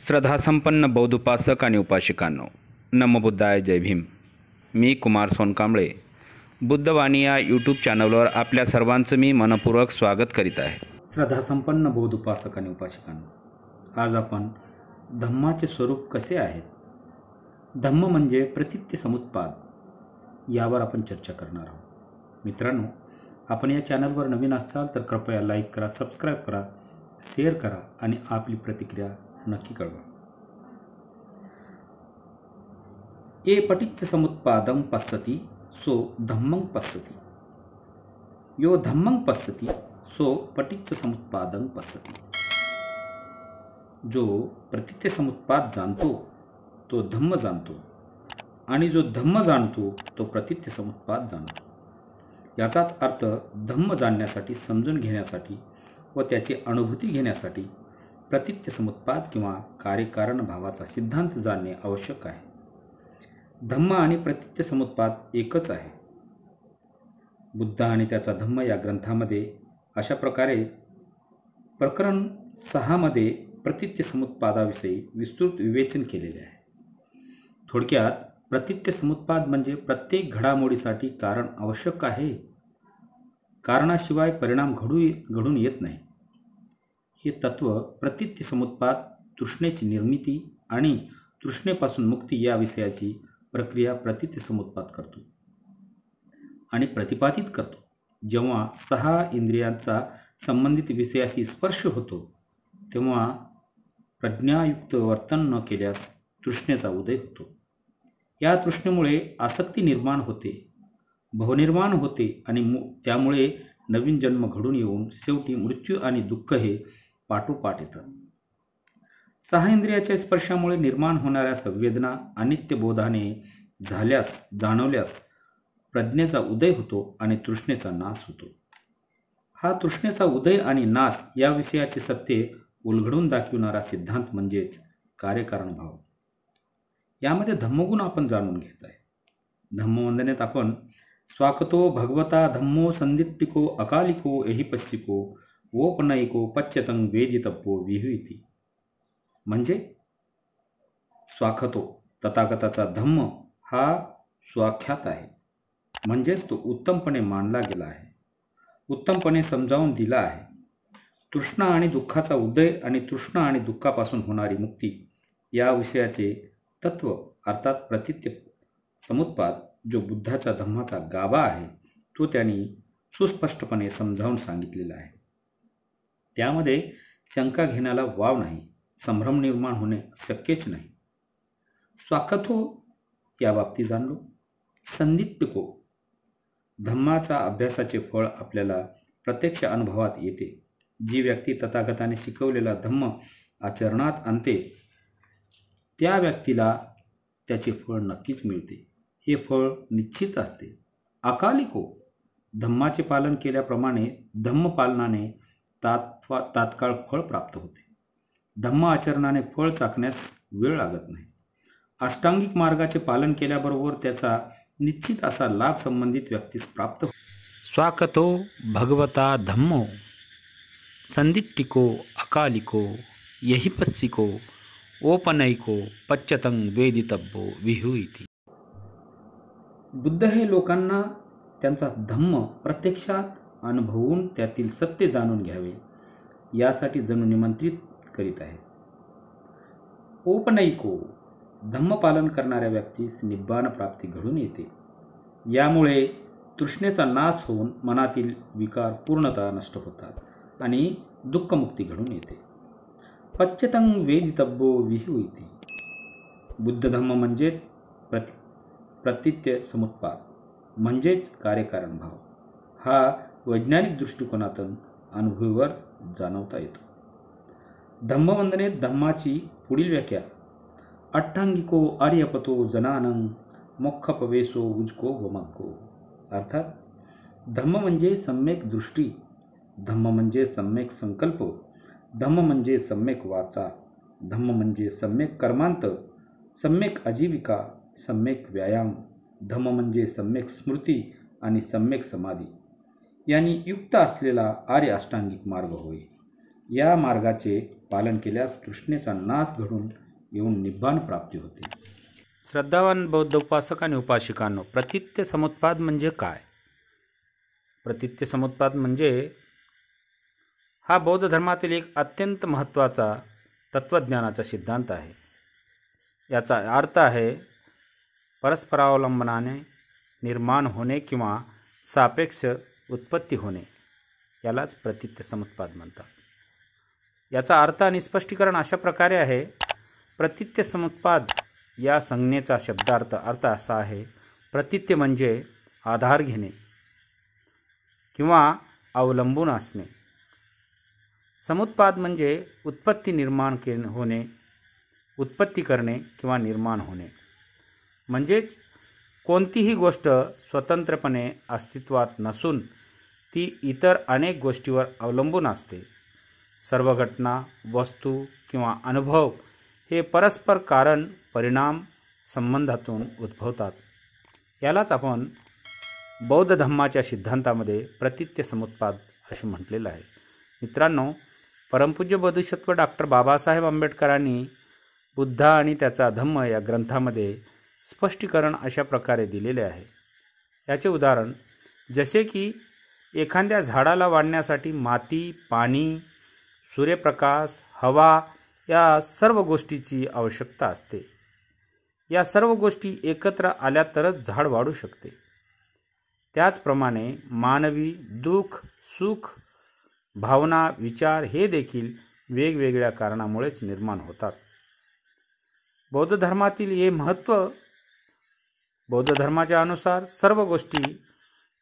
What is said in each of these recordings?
श्रद्धासंपन्न बौद्ध उपासक आणि उपासिकांनो, नमो बुद्धाय, जय भीम. मी कुमार सोनकांबळे बुद्धवाणी या यूट्यूब चॅनलवर आपल्या सर्वांचं मी मनपूर्वक स्वागत करीत आहे. श्रद्धासंपन्न बौद्ध उपासक आणि उपासिकांनो, आज आपण धम्माचे स्वरूप कसे आहे, धम्म म्हणजे प्रतित्य समुत्पाद, यावर आपण चर्चा करणार आहोत. मित्रांनो, आपण या चॅनलवर नवीन असाल तर कृपया लाईक करा, सबस्क्राईब करा, शेअर करा आणि आपली प्रतिक्रिया नक्की कळवा. ए पटिच्च समुत्पादं पश्यति सो धम्मं पश्यति, यो धम्मं पश्यति सो पटिच्च समुत्पादं पश्यति. जो प्रतित्य समुत्पाद जाणतो तो धम्म जाणतो आणि जो धम्म जाणतो तो प्रतित्य समुत्पाद जाणतो. याचाच अर्थ धम्म जाणण्यासाठी, समजून घेण्यासाठी व त्याची अनुभूती घेण्यासाठी प्रतित्य समुत्पाद किंवा कार्यकारण भावाचा सिद्धांत जाणणे आवश्यक आहे. धम्म आणि प्रतित्य समुत्पाद एकच आहे. बुद्ध आणि त्याचा धम्म या ग्रंथामध्ये अशा प्रकारे प्रकरण 6 मध्ये प्रतित्य समुत्पादाविषयी विस्तृत विवेचन केलेले आहे. थोडक्यात प्रतित्य समुत्पाद म्हणजे प्रत्येक घडामोडीसाठी कारण आवश्यक आहे, कारणाशिवाय परिणाम घडून येत नाही. हे तत्व प्रतित्य समुत्पाद तृष्णेची निर्मिती आणि तृष्णेपासून मुक्ती या विषयाची प्रक्रिया प्रतित्य समुत्पाद करतो आणि प्रतिपादित करतो. जेव्हा 6 इंद्रियांचा संबंधित विषयाशी स्पर्श होतो तेव्हा प्रज्ञायुक्त वर्तन न केल्यास तृष्णेचा उदय होतो. या तृष्णेमुळे आसक्ती निर्माण होते, भवनिर्माण होते आणि त्यामुळे नवीन जन्म घडून येऊन शेवटी मृत्यू आणि दुःख हे पाठोपाठ येतात. 6 इंद्रियाच्या स्पर्शामुळे निर्माण होणाऱ्या संवेदना अनित्य बोधाने जाणवल्यास प्रज्ञेचा उदय होतो आणि तृष्णेचा नाश होतो. हा तृष्णेचा उदय आणि नाश या विषयाचे सत्य उलगडून दाखविणारा सिद्धांत म्हणजेच कार्यकारण भाव. यामध्ये धम्मगुण आपण जाणून घेत आहे. धम्मवंदनेत आपण स्वाकतो भगवता धम्मो संदिट्टिको अकालिको एहिपस्सिको वोपनयिको पच्यतं वेदितव्यो विहुइति. म्हणजे स्वाखतो तथागताचा धम्म हा स्वाख्यात आहे, म्हणजेच तो उत्तमपणे मांडला गेला आहे, उत्तमपणे समजावून दिला आहे. तृष्णा आणि दुःखाचा उदय आणि तृष्णा आणि दुःखापासून होणारी मुक्ती या विषयाचे तत्व अर्थात प्रतित्य समुत्पाद जो बुद्धाच्या धम्माचा गाभा आहे तो त्यांनी सुस्पष्टपणे समजावून सांगितलेला आहे. त्यामध्ये शंका घेण्याला वाव नाही, संभ्रम निर्माण होणे शक्यच नाही. स्वाकतो या बाबतीत जाणलो. संदिट्टिको धम्माच्या अभ्यासाचे फळ आपल्याला प्रत्यक्ष अनुभवात येते. जी व्यक्ती तथागताने शिकवलेला धम्म आचरणात आणते त्या व्यक्तीला त्याचे फळ नक्कीच मिळते. हे फळ निश्चित असते. अकालिको धम्माचे पालन केल्याप्रमाणे धम्म पालनाने तात्काळ फळ प्राप्त होते. धम्म आचरणाने फळ चाखण्यास वेळ लागत नाही. अष्टांगिक मार्गाचे पालन केल्याबरोबर त्याचा निश्चित असा लाभ संबंधित व्यक्तीस प्राप्त होतो. स्वाकतो भगवता धम्मो संदिट्टिको अकालिको एहिपस्सिको ओपनयिको पच्यतं वेदितव्यो विहुइति. बुद्ध हे लोकांना त्यांचा धम्म प्रत्यक्षात अनुभवून त्यातील सत्य जाणून घ्यावे यासाठी जणू निमंत्रित करीत आहेत. ओपनयिको धम्म पालन करणाऱ्या व्यक्तीस निब्बाण प्राप्ती घडून येते. यामुळे तृष्णेचा नाश होऊन मनातील विकार पूर्णतः नष्ट होतात आणि दुःखमुक्ती घडून येते. पच्यतं वेदितव्यो विहुइति. बुद्ध धम्म म्हणजे प्रतित्य समुत्पाद म्हणजेच कार्यकारण भाव हा वैज्ञानिक दृष्टिकोनातून अनुभवावर जाणवता येतो. धम्मवंदनेत धम्माची पुढील व्याख्या. अट्टांगिको आर्यपतो जनानं मोक्षपवेशो उजको वमग्गो. अर्थात धम्म म्हणजे सम्यक दृष्टी, धम्म म्हणजे सम्यक संकल्प, धम्म म्हणजे सम्यक वाचा, धम्म म्हणजे सम्यक कर्मांत, सम्यक आजीविका, सम्यक व्यायाम, धम्म म्हणजे सम्यक स्मृती आणि सम्यक समाधी यांनी युक्त असलेला आर्य अष्टांगिक मार्ग होय. या मार्गाचे पालन केल्यास तृष्णेचा नाश घडून येऊन निब्बाण प्राप्ती होते. श्रद्धावान बौद्ध उपासक आणि उपासिकांनो, प्रतित्य समुत्पाद म्हणजे काय? प्रतित्य समुत्पाद म्हणजे हा बौद्ध धर्मातील एक अत्यंत महत्त्वाचा तत्त्वज्ञानाचा सिद्धांत आहे. याचा अर्थ आहे परस्परावलंबनाने निर्माण होणे किंवा सापेक्ष उत्पत्ती होणे, यालाच प्रतित्य समुत्पाद म्हणतात. याचा अर्थ आणि स्पष्टीकरण अशा प्रकारे आहे. प्रतित्य समुत्पाद या संज्ञेचा शब्दार्थ अर्थ असा आहे, प्रतित्य म्हणजे आधार घेणे किंवा अवलंबून असणे. समुत्पाद म्हणजे उत्पत्ती निर्माण होणे, उत्पत्ती करणे किंवा निर्माण होणे. म्हणजेच कोणतीही गोष्ट स्वतंत्रपणे अस्तित्वात नसून ती इतर अनेक गोष्टीवर अवलंबून असते. सर्व घटना, वस्तू किंवा अनुभव हे परस्पर कारण परिणाम संबंधातून उद्भवतात. यालाच आपण बौद्ध धम्माच्या सिद्धांतामध्ये प्रतित्य समुत्पाद असे म्हटलेलं आहे. मित्रांनो, परमपूज्य बोधिसत्व डॉक्टर बाबासाहेब आंबेडकरांनी बुद्ध आणि त्याचा धम्म या ग्रंथामध्ये स्पष्टीकरण अशा प्रकारे दिलेले आहे. याचे उदाहरण जसे की एखाद्या झाडाला वाढण्यासाठी माती, पाणी, सूर्यप्रकाश, हवा या सर्व गोष्टीची आवश्यकता असते. या सर्व गोष्टी एकत्र आल्या तरच झाड वाढू शकते. त्याचप्रमाणे मानवी दुःख, सुख, भावना, विचार हे देखील वेगवेगळ्या कारणामुळेच निर्माण होतात. बौद्ध धर्मातील हे महत्त्व बौद्ध धर्माच्या अनुसार सर्व गोष्टी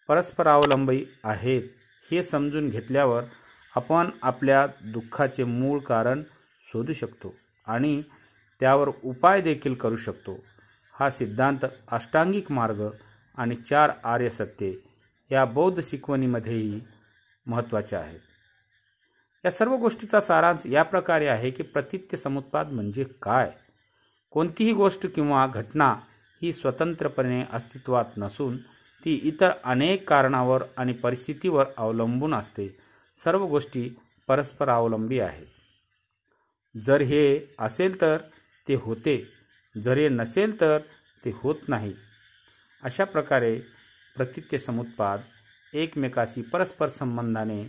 परस्परावलंबी आहेत हे समजून घेतल्यावर आपण आपल्या दुःखाचे मूळ कारण शोधू शकतो आणि त्यावर उपाय देखील करू शकतो. हा सिद्धांत अष्टांगिक मार्ग आणि 4 आर्य सत्ये या बौद्ध शिकवणीमध्येही महत्त्वाचे आहेत. या सर्व गोष्टीचा सारांश या प्रकारे आहे की प्रतित्य समुत्पाद म्हणजे काय? कोणतीही गोष्ट किंवा घटना ही स्वतंत्रपणे अस्तित्वात नसून ती इतर अनेक कारणावर आणि परिस्थितीवर अवलंबून असते. सर्व गोष्टी परस्परावलंबी आहेत. जर हे असेल तर ते होते, जर हे नसेल तर ते होत नाही. अशा प्रकारे प्रतित्य समुत्पाद एकमेकाशी परस्पर संबंधाने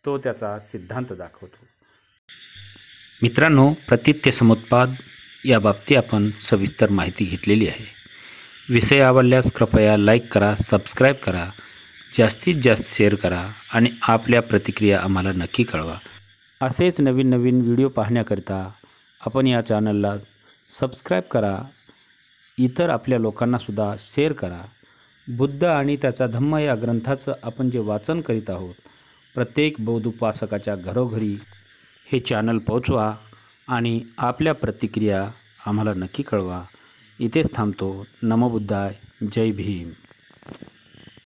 तो त्याचा सिद्धांत दाखवतो. मित्रांनो, प्रतित्य समुत्पाद या बाबतीत आपण सविस्तर माहिती घेतलेली आहे. विषय आवडल्यास कृपया लाईक करा, सबस्क्राईब करा, जास्तीत जास्त शेअर करा आणि आपल्या प्रतिक्रिया आम्हाला नक्की कळवा. असेच नवीन नवीन व्हिडिओ पाहण्याकरिता आपण या चॅनलला सबस्क्राईब करा. इतर आपल्या लोकांनासुद्धा शेअर करा. बुद्ध आणि त्याचा धम्म या ग्रंथाचं आपण जे वाचन करीत आहोत, प्रत्येक बौद्ध उपासकाच्या घरोघरी हे चॅनल पोहोचवा आणि आपल्या प्रतिक्रिया आम्हाला नक्की कळवा. इथेच थांबतो. नमो बुद्धाय. जय भीम.